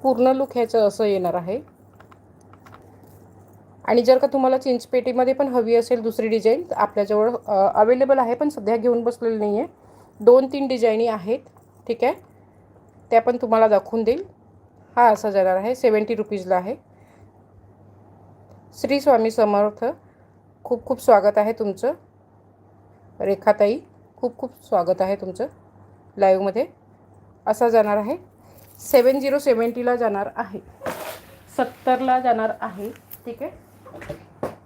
पूर्ण लुक ह्याचं असं येणार आहे. आणि जर का तुम्हाला चिंचपेटीमध्ये पण हवी असेल दुसरी डिझाईन आपल्याजवळ अवेलेबल आहे, पण सध्या घेऊन बसलेली नाही आहे. 2-3 डिझाईनी आहेत, ठीक आहे. त्या पण तुम्हाला दाखवून देईल. हा असा जाणार आहे, 70 रुपीजला आहे. श्री स्वामी समर्थ. खूप खूप स्वागत आहे तुमचं रेखाताई, खूप खूप स्वागत आहे तुमचं लाईव्हमध्ये. असा जाणार आहे, 7070ला जाणार आहे, 70ला जाणार आहे, ठीक आहे.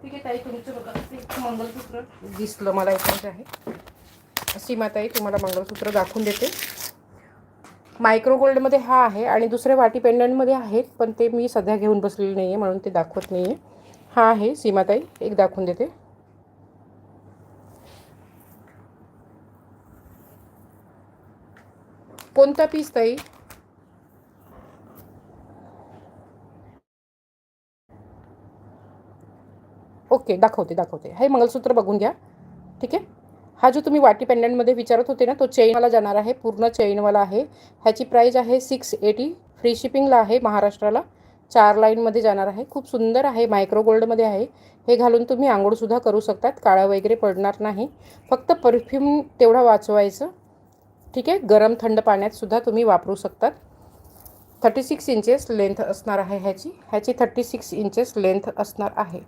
ठीक आहे ताई, तुमचं बघा एक मंगळसूत्र दिसलं मला याच्यामध्ये आहे. सीमाताई तुम्हाला मंगळसूत्र दाखवून देते. मायक्रो गोल्डमध्ये हा आहे आणि दुसरे वाटी पेंडंटमध्ये आहेत, पण ते मी सध्या घेऊन बसलेली नाही आहे म्हणून ते दाखवत नाही आहे. हा आहे सीमाताई, एक दाखवून देते. कोणता पीस ताई? ओके, दाखवते. हे मंगळसूत्र बघून घ्या, ठीक आहे. हा जो तुम्ही वाटी पेंडंटमध्ये विचारत होते ना, तो चेनवाला जाणार आहे, पूर्ण चेनवाला आहे. ह्याची प्राईज आहे 680. फ्री शिपिंगला आहे महाराष्ट्राला. 4 लाईनमध्ये जाणार आहे. खूप सुंदर आहे, मायक्रो गोल्डमध्ये आहे. हे घालून तुम्ही आंघोळसुद्धा करू शकतात, काळा वगैरे पडणार नाही. फक्त परफ्यूम तेवढा वाचवायचं, ठीक आहे. गरम थंड पाण्यातसुद्धा तुम्ही वापरू शकतात. 36 इंचेस लेंथ असणार आहे ह्याची. 36 इंचेस लेंथ असणार आहे.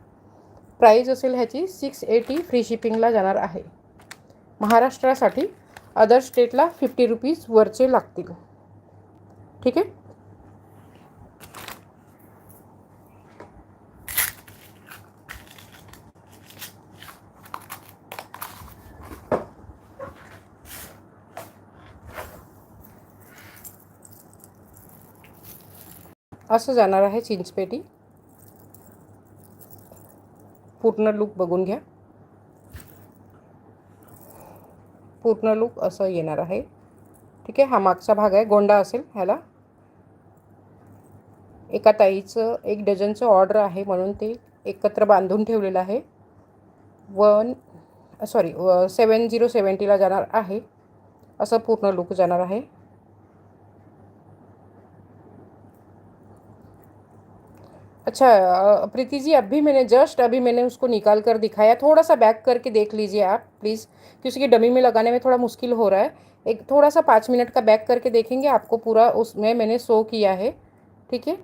प्राईज असेल ह्याची 680. फ्री शिपिंगला जाणार आहे महाराष्ट्रासाठी. अदर स्टेटला 50 रुपीज वरचे लागतील, ठीक आहे. असं जाणार आहे चिंचपेटी. पूर्ण लुक बघून घ्या. पूर्ण लुक असं येणार आहे, ठीक आहे. हा मागचा भाग आहे, गोंडा असेल ह्याला. एका ताईचं 1 डझनचं ऑर्डर आहे म्हणून ते एकत्र बांधून ठेवलेलं आहे. 7070ला जाणार आहे. असं पूर्ण लुक जाणार आहे. अच्छा प्रीति जी, अभी मैंने उसको निकाल कर दिखाया. थोड़ा सा बैक करके देख लीजिए आप प्लीज़, क्योंकि डमी में लगाने में थोड़ा मुश्किल हो रहा है. एक थोड़ा सा 5 मिनट का बैक करके देखेंगे, आपको पूरा उसमें मैंने शो किया है, ठीक है.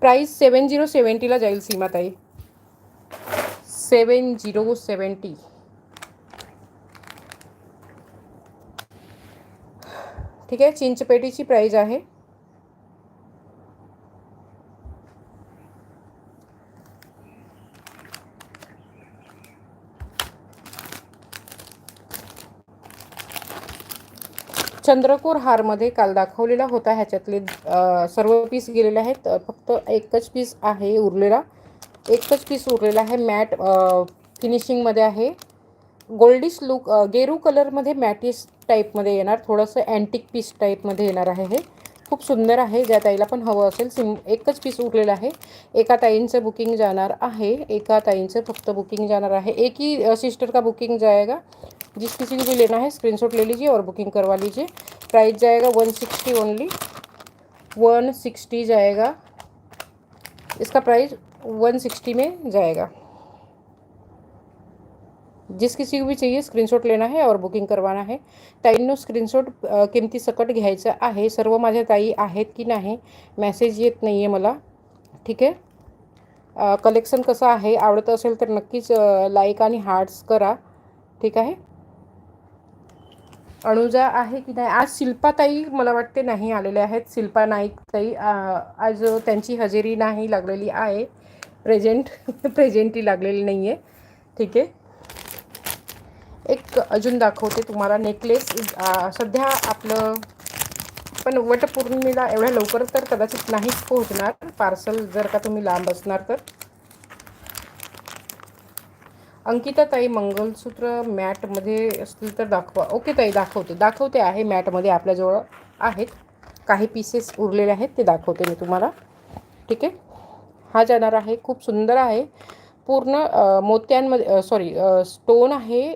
प्राइस 7070ला जाईल सीमाताई. 7070, ठीक आहे. चिंचपेटीची प्राइस आहे. चंद्रकोर हारमध्ये काल दाखवलेला होता, ह्याच्यातले सर्व पीस गेलेले आहेत. फक्त एकच पीस आहे उरलेला, एकच पीस उरलेला आहे. मॅट फिनिशिंगमध्ये आहे. गोल्डिश लुक, गेरू कलरमध्ये मॅटिस टाईपमध्ये येणार. थोडंसं अँटिक पीस टाईपमध्ये येणार आहे. हे खूप सुंदर आहे. ज्या ताईला पण हवं असेल, एकच पीस उरलेला आहे. एका ताईंचं बुकिंग जाणार आहे, एका ताईंचं फक्त बुकिंग जाणार आहे. एक ही सिस्टर का बुकिंग जाएगा. जिस किसी को भी लेना है स्क्रीनशॉट ले लीजिए और बुकिंग करवा लीजिए. प्राइस जाएगा 160 ओनली, 160 जाएगा. इसका प्राइस 160 में जाएगा. जिस किसी को भी चाहिए स्क्रीनशॉट लेना है और बुकिंग करवाना है. ताईंनो स्क्रीनशॉट किमती सकट घ्यायचं आहे. सर्व माझ्या ताई आहेत की नाही मेसेज येत नाही आहे मला, ठीक आहे. कलेक्शन कसं आहे, आवडत असेल तर नक्कीच लाईक आणि हार्ट्स करा, ठीक आहे. अनुजा आहे की नाही आज? शिल्पाताई मला वाटते नाही आलेले आहेत. शिल्पा नाईक ताई आज त्यांची हजेरी नाही लागलेली आहे. प्रेझेंटही लागलेली नाही आहे, ठीक आहे. एक अजून दाखवते तुम्हाला नेकलेस. सध्या आपलं पण वटपौर्णिमेला एवढ्या लवकर तर कदाचित नाहीच पोहोचणार पार्सल, जर का तुम्ही लांब असणार तर. अंकिता ताई, मंगलसूत्र मॅटमध्ये असतील तर दाखवा. ओके ताई, दाखवते आहे. मॅटमध्ये आपल्याजवळ आहेत, काही पीसेस उरलेले आहेत, ते दाखवते मी तुम्हाला, ठीक आहे. हा जाणार आहे, खूप सुंदर आहे. पूर्ण मोत्यांमध्ये स्टोन आहे